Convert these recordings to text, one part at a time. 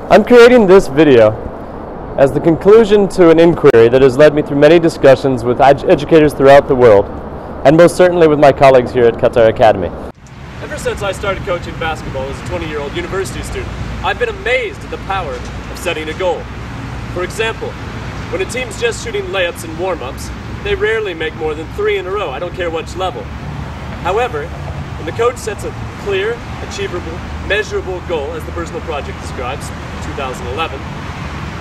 I'm creating this video as the conclusion to an inquiry that has led me through many discussions with educators throughout the world, and most certainly with my colleagues here at Qatar Academy. Ever since I started coaching basketball as a 20-year-old university student, I've been amazed at the power of setting a goal. For example, when a team's just shooting layups and warm-ups, they rarely make more than 3 in a row, I don't care which level. However, when the coach sets a clear, achievable, measurable goal, as the personal project describes, 2011,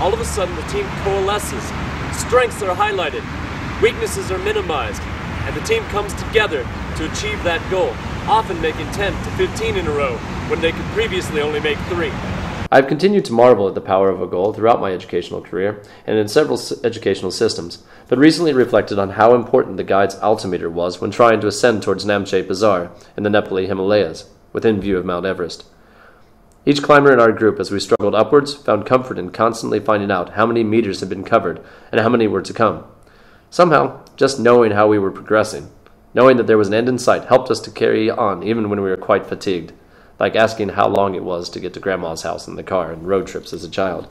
all of a sudden the team coalesces, strengths are highlighted, weaknesses are minimized, and the team comes together to achieve that goal, often making 10 to 15 in a row when they could previously only make 3. I've continued to marvel at the power of a goal throughout my educational career and in several educational systems, but recently reflected on how important the guide's altimeter was when trying to ascend towards Namche Bazaar in the Nepali Himalayas, within view of Mount Everest. Each climber in our group, as we struggled upwards, found comfort in constantly finding out how many meters had been covered and how many were to come. Somehow, just knowing how we were progressing, knowing that there was an end in sight, helped us to carry on even when we were quite fatigued, like asking how long it was to get to Grandma's house in the car and road trips as a child.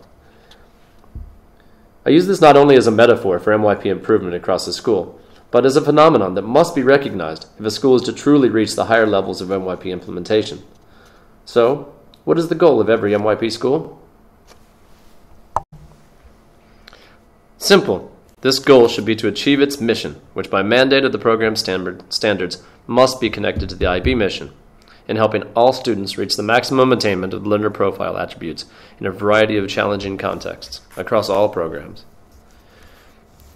I use this not only as a metaphor for MYP improvement across the school, but as a phenomenon that must be recognized if a school is to truly reach the higher levels of MYP implementation. So, what is the goal of every MYP school? Simple. This goal should be to achieve its mission, which by mandate of the program standards must be connected to the IB mission, in helping all students reach the maximum attainment of the learner profile attributes in a variety of challenging contexts across all programs.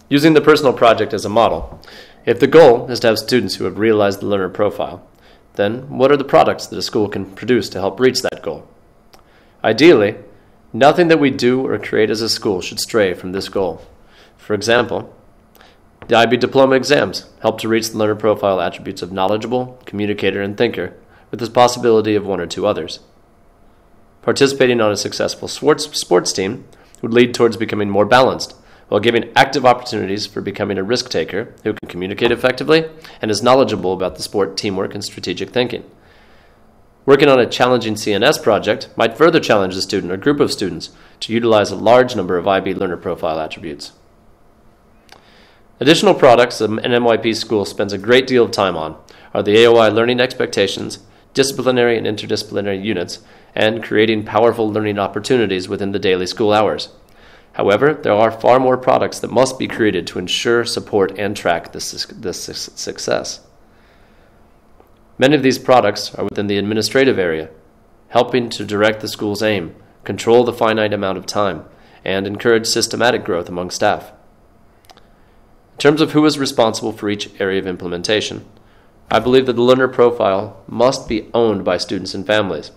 Using the personal project as a model, if the goal is to have students who have realized the learner profile, then what are the products that a school can produce to help reach that goal? Ideally, nothing that we do or create as a school should stray from this goal. For example, the IB diploma exams help to reach the learner profile attributes of knowledgeable, communicator, and thinker, with the possibility of 1 or 2 others. Participating on a successful sports team would lead towards becoming more balanced, while giving active opportunities for becoming a risk taker who can communicate effectively and is knowledgeable about the sport, teamwork, and strategic thinking. Working on a challenging CNS project might further challenge the student or group of students to utilize a large number of IB learner profile attributes. Additional products an MYP school spends a great deal of time on are the AOI learning expectations, disciplinary and interdisciplinary units, and creating powerful learning opportunities within the daily school hours. However, there are far more products that must be created to ensure, support, and track this success. Many of these products are within the administrative area, helping to direct the school's aim, control the finite amount of time, and encourage systematic growth among staff. In terms of who is responsible for each area of implementation, I believe that the learner profile must be owned by students and families,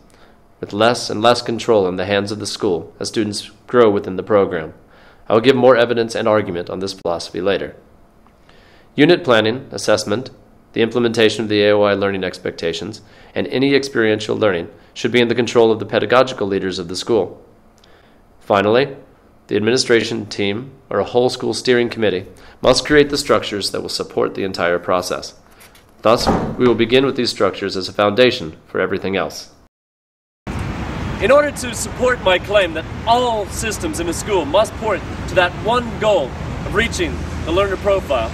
with less and less control in the hands of the school as students grow within the program. I will give more evidence and argument on this philosophy later. Unit planning, assessment, the implementation of the AOI learning expectations, and any experiential learning should be in the control of the pedagogical leaders of the school. Finally, the administration team, or a whole school steering committee, must create the structures that will support the entire process. Thus, we will begin with these structures as a foundation for everything else. In order to support my claim that all systems in a school must point to that one goal of reaching the learner profile,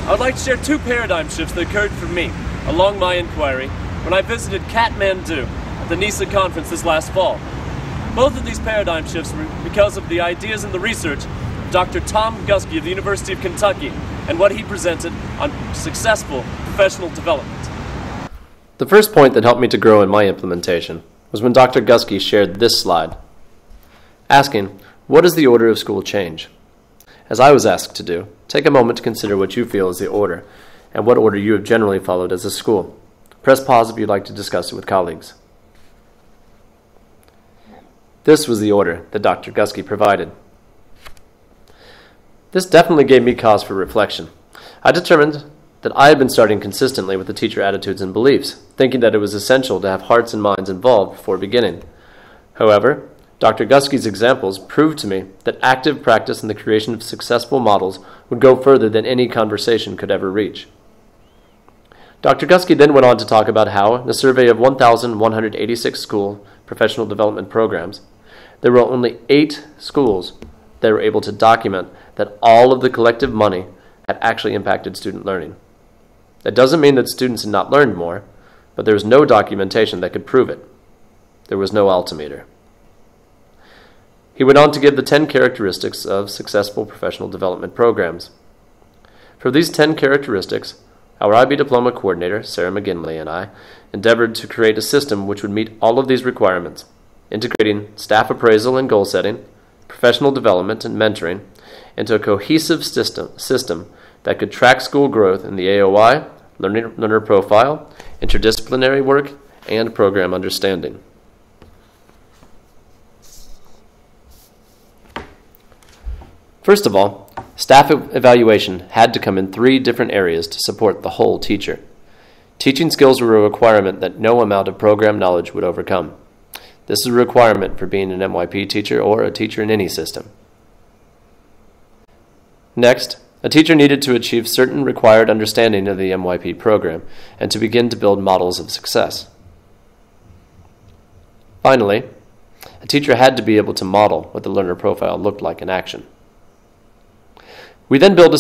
I would like to share 2 paradigm shifts that occurred for me along my inquiry when I visited Kathmandu at the NISA conference this last fall. Both of these paradigm shifts were because of the ideas and the research of Dr. Tom Guskey of the University of Kentucky and what he presented on successful professional development. The first point that helped me to grow in my implementation was when Dr. Guskey shared this slide, asking, what is the order of school change? As I was asked to do, take a moment to consider what you feel is the order, and what order you have generally followed as a school. Press pause if you'd like to discuss it with colleagues. This was the order that Dr. Guskey provided. This definitely gave me cause for reflection. I determined that I had been starting consistently with the teacher attitudes and beliefs, thinking that it was essential to have hearts and minds involved before beginning. However, Dr. Guskey's examples proved to me that active practice in the creation of successful models would go further than any conversation could ever reach. Dr. Guskey then went on to talk about how, in a survey of 1,186 school professional development programs, there were only 8 schools that were able to document that all of the collective money had actually impacted student learning. That doesn't mean that students had not learned more, but there was no documentation that could prove it. There was no altimeter. He went on to give the 10 characteristics of successful professional development programs. For these 10 characteristics, our IB Diploma Coordinator, Sarah McGinley, and I endeavored to create a system which would meet all of these requirements, integrating staff appraisal and goal setting, professional development and mentoring, into a cohesive system that could track school growth in the AOI, learner profile, interdisciplinary work, and program understanding. First of all, staff evaluation had to come in 3 different areas to support the whole teacher. Teaching skills were a requirement that no amount of program knowledge would overcome. This is a requirement for being an MYP teacher or a teacher in any system. Next, a teacher needed to achieve certain required understanding of the MYP program and to begin to build models of success. Finally, a teacher had to be able to model what the learner profile looked like in action. We then built a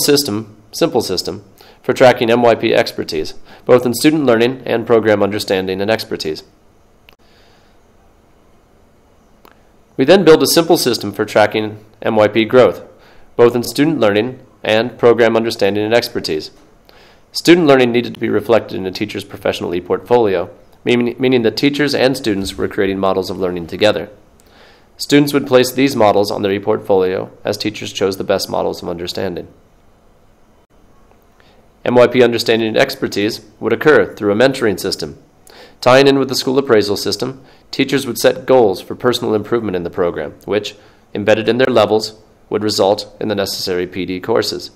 simple system, for tracking MYP expertise, both in student learning and program understanding and expertise. We then built a simple system for tracking MYP growth, both in student learning and program understanding and expertise. Student learning needed to be reflected in a teacher's professional e-portfolio, meaning that teachers and students were creating models of learning together. Students would place these models on their e-portfolio as teachers chose the best models of understanding. MYP understanding and expertise would occur through a mentoring system. Tying in with the school appraisal system, teachers would set goals for personal improvement in the program, which, embedded in their levels, would result in the necessary PD courses.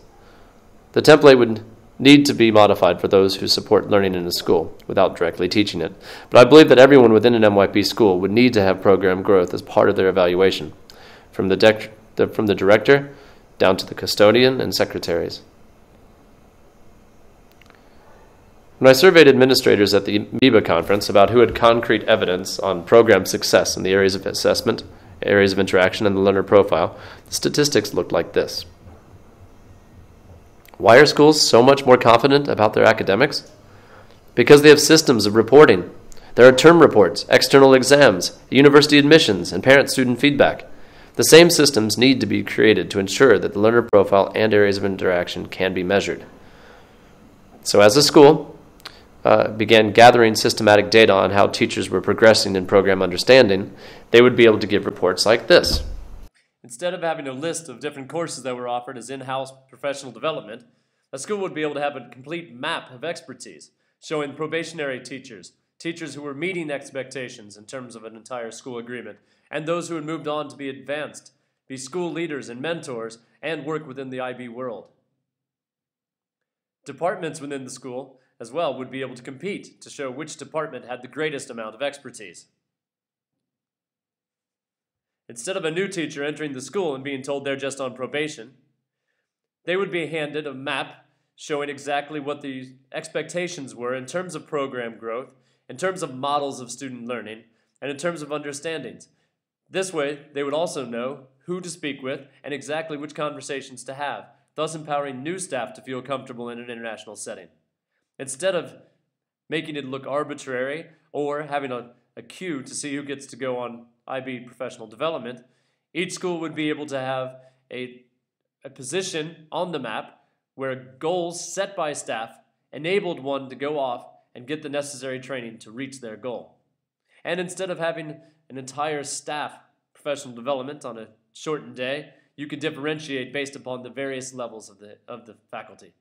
The template would need to be modified for those who support learning in a school without directly teaching it, but I believe that everyone within an MYP school would need to have program growth as part of their evaluation, from the director down to the custodian and secretaries. When I surveyed administrators at the MYP conference about who had concrete evidence on program success in the areas of assessment, areas of interaction, and the learner profile, the statistics looked like this. Why are schools so much more confident about their academics? Because they have systems of reporting. There are term reports, external exams, university admissions, and parent-student feedback. The same systems need to be created to ensure that the learner profile and areas of interaction can be measured. So as a school, began gathering systematic data on how teachers were progressing in program understanding, they would be able to give reports like this. Instead of having a list of different courses that were offered as in-house professional development, a school would be able to have a complete map of expertise, showing probationary teachers, teachers who were meeting expectations in terms of an entire school agreement, and those who had moved on to be advanced, be school leaders and mentors, and work within the IB world. Departments within the school as well would be able to compete to show which department had the greatest amount of expertise. Instead of a new teacher entering the school and being told they're just on probation, they would be handed a map showing exactly what the expectations were in terms of program growth, in terms of models of student learning, and in terms of understandings. This way, they would also know who to speak with and exactly which conversations to have, thus empowering new staff to feel comfortable in an international setting. Instead of making it look arbitrary or having a queue to see who gets to go on IB professional development, each school would be able to have a position on the map where goals set by staff enabled one to go off and get the necessary training to reach their goal. And instead of having an entire staff professional development on a shortened day, you could differentiate based upon the various levels of the faculty.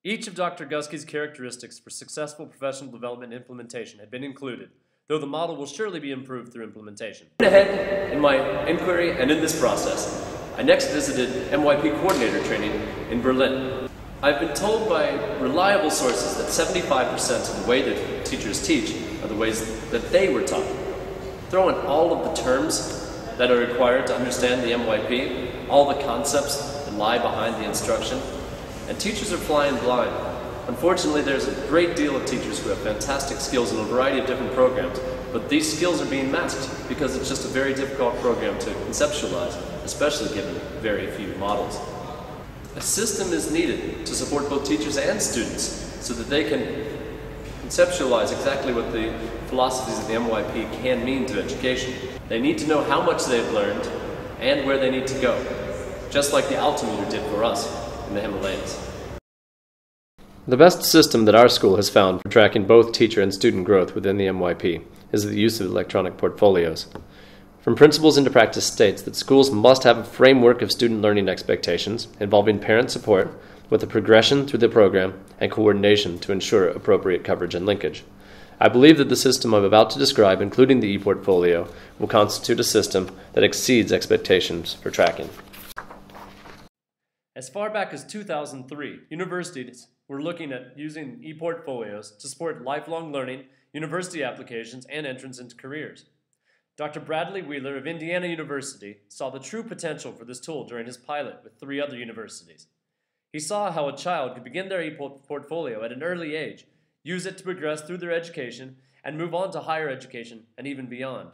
Each of Dr. Guskey's characteristics for successful professional development implementation had been included, though the model will surely be improved through implementation. Ahead in my inquiry and in this process, I next visited MYP coordinator training in Berlin. I've been told by reliable sources that 75% of the way that teachers teach are the ways that they were taught. Throw in all of the terms that are required to understand the MYP, all the concepts that lie behind the instruction, and teachers are flying blind. Unfortunately, there's a great deal of teachers who have fantastic skills in a variety of different programs, But these skills are being masked because it's just a very difficult program to conceptualize, especially given very few models. A system is needed to support both teachers and students so that they can conceptualize exactly what the philosophies of the MYP can mean to education. They need to know how much they've learned and where they need to go, just like the altimeter did for us in the Himalayas. The best system that our school has found for tracking both teacher and student growth within the MYP is the use of electronic portfolios. From principles into practice states that schools must have a framework of student learning expectations involving parent support with a progression through the program and coordination to ensure appropriate coverage and linkage. I believe that the system I'm about to describe, including the e-portfolio, will constitute a system that exceeds expectations for tracking. As far back as 2003, universities were looking at using e-portfolios to support lifelong learning, university applications, and entrance into careers. Dr. Bradley Wheeler of Indiana University saw the true potential for this tool during his pilot with 3 other universities. He saw how a child could begin their e-portfolio at an early age, use it to progress through their education, and move on to higher education and even beyond.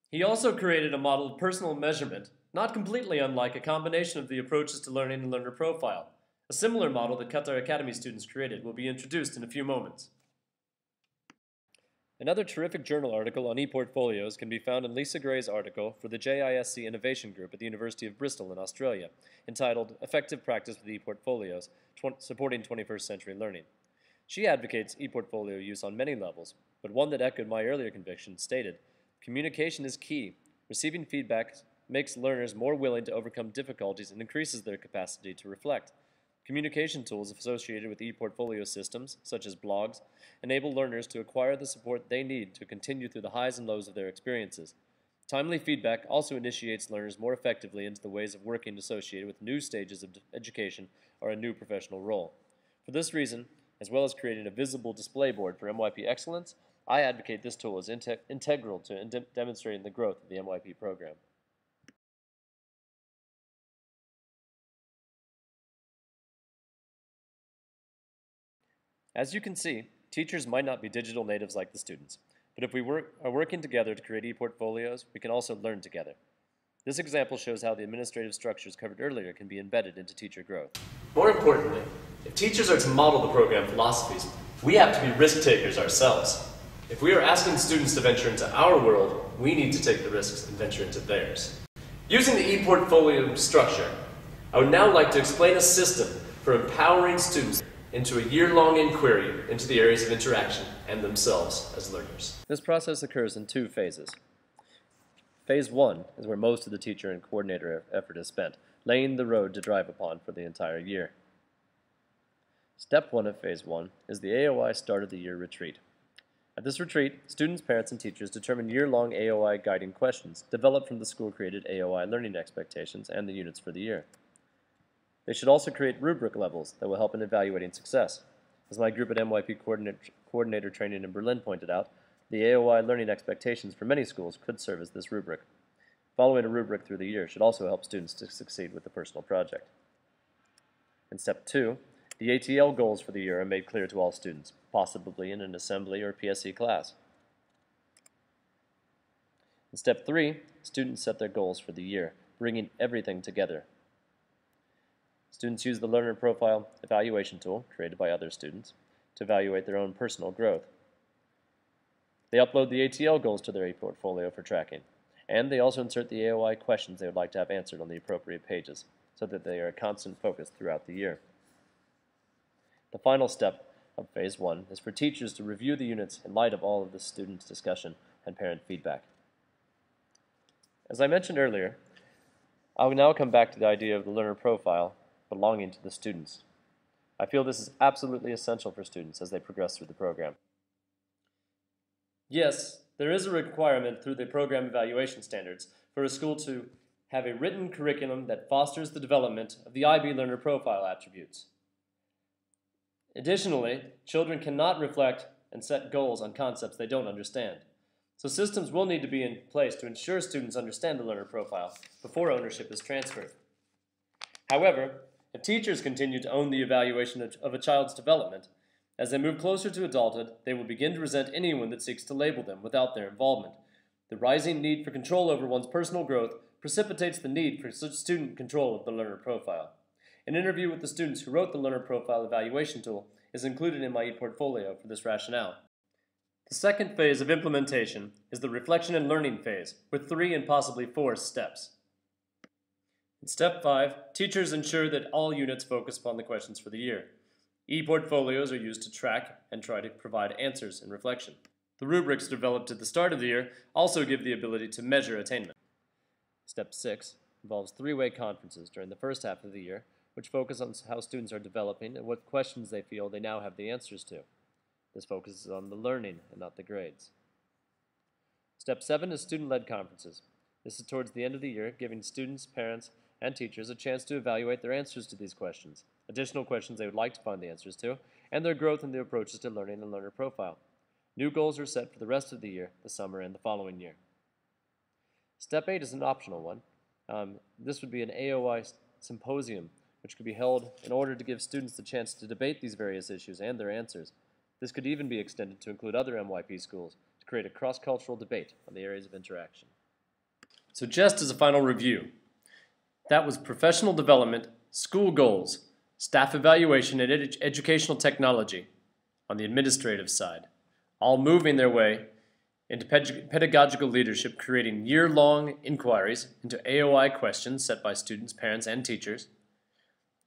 He also created a model of personal measurement, not completely unlike a combination of the approaches to learning and learner profile. A similar model that Qatar Academy students created will be introduced in a few moments. Another terrific journal article on e-portfolios can be found in Lisa Gray's article for the JISC Innovation Group at the University of Bristol in Australia, entitled Effective Practice with E-Portfolios, Supporting 21st Century Learning. She advocates e-portfolio use on many levels, but one that echoed my earlier conviction stated, "Communication is key. Receiving feedback makes learners more willing to overcome difficulties and increases their capacity to reflect. Communication tools associated with e-portfolio systems, such as blogs, enable learners to acquire the support they need to continue through the highs and lows of their experiences. Timely feedback also initiates learners more effectively into the ways of working associated with new stages of education or a new professional role. For this reason, as well as creating a visible display board for MYP excellence, I advocate this tool as integral to demonstrating the growth of the MYP program." As you can see, teachers might not be digital natives like the students, but if we are working together to create e-portfolios, we can also learn together. This example shows how the administrative structures covered earlier can be embedded into teacher growth. More importantly, if teachers are to model the program philosophies, we have to be risk takers ourselves. If we are asking students to venture into our world, we need to take the risks and venture into theirs. Using the e-portfolio structure, I would now like to explain a system for empowering students into a year-long inquiry into the areas of interaction and themselves as learners. This process occurs in 2 phases. Phase 1 is where most of the teacher and coordinator effort is spent, laying the road to drive upon for the entire year. Step 1 of Phase 1 is the AOI Start of the Year retreat. At this retreat, students, parents, and teachers determine year-long AOI guiding questions developed from the school-created AOI learning expectations and the units for the year. They should also create rubric levels that will help in evaluating success. As my group at MYP Coordinator Training in Berlin pointed out, the AOI learning expectations for many schools could serve as this rubric. Following a rubric through the year should also help students to succeed with the personal project. In Step 2, the ATL goals for the year are made clear to all students, possibly in an assembly or PSE class. In Step 3, students set their goals for the year, bringing everything together. Students use the learner profile evaluation tool, created by other students, to evaluate their own personal growth. They upload the ATL goals to their e-portfolio for tracking, and they also insert the AOI questions they would like to have answered on the appropriate pages, so that they are a constant focus throughout the year. The final step of Phase 1 is for teachers to review the units in light of all of the students' discussion and parent feedback. As I mentioned earlier, I will now come back to the idea of the learner profile belonging to the students. I feel this is absolutely essential for students as they progress through the program. Yes, there is a requirement through the program evaluation standards for a school to have a written curriculum that fosters the development of the IB learner profile attributes. Additionally, children cannot reflect and set goals on concepts they don't understand. So systems will need to be in place to ensure students understand the learner profile before ownership is transferred. However, if teachers continue to own the evaluation of a child's development, As they move closer to adulthood, they will begin to resent anyone that seeks to label them without their involvement. The rising need for control over one's personal growth precipitates the need for such student control of the learner profile. An interview with the students who wrote the learner profile evaluation tool is included in my e-portfolio for this rationale. The second phase of implementation is the reflection and learning phase, with 3 and possibly 4 steps. In step 5, teachers ensure that all units focus upon the questions for the year. E-portfolios are used to track and try to provide answers in reflection. The rubrics developed at the start of the year also give the ability to measure attainment. Step 6 involves 3-way conferences during the first half of the year, which focus on how students are developing and what questions they feel they now have the answers to. This focuses on the learning and not the grades. Step 7 is student-led conferences. This is towards the end of the year, giving students, parents, and teachers a chance to evaluate their answers to these questions, additional questions they would like to find the answers to, and their growth in their approaches to learning and learner profile. New goals are set for the rest of the year, the summer, and the following year. Step 8 is an optional one. This would be an AOI symposium, which could be held in order to give students the chance to debate these various issues and their answers. This could even be extended to include other MYP schools to create a cross-cultural debate on the areas of interaction. So just as a final review, that was professional development, school goals, staff evaluation, and educational technology on the administrative side, all moving their way into pedagogical leadership, creating year-long inquiries into AOI questions set by students, parents, and teachers,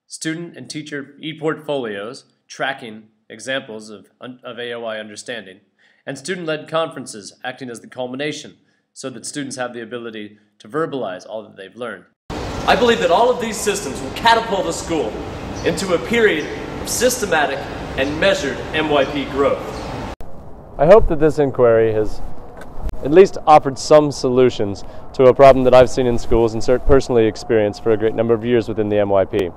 student and teacher e-portfolios tracking examples of AOI understanding, and student-led conferences acting as the culmination so that students have the ability to verbalize all that they've learned. I believe that all of these systems will catapult a school into a period of systematic and measured MYP growth. I hope that this inquiry has at least offered some solutions to a problem that I've seen in schools and personally experienced for a great number of years within the MYP.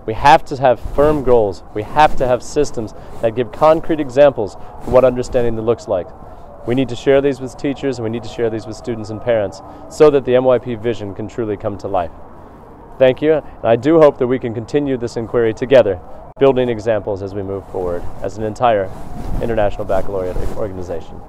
We have to have firm goals. We have to have systems that give concrete examples of what understanding looks like. We need to share these with teachers, and we need to share these with students and parents so that the MYP vision can truly come to life. Thank you, and I do hope that we can continue this inquiry together, building examples as we move forward as an entire International Baccalaureate organization.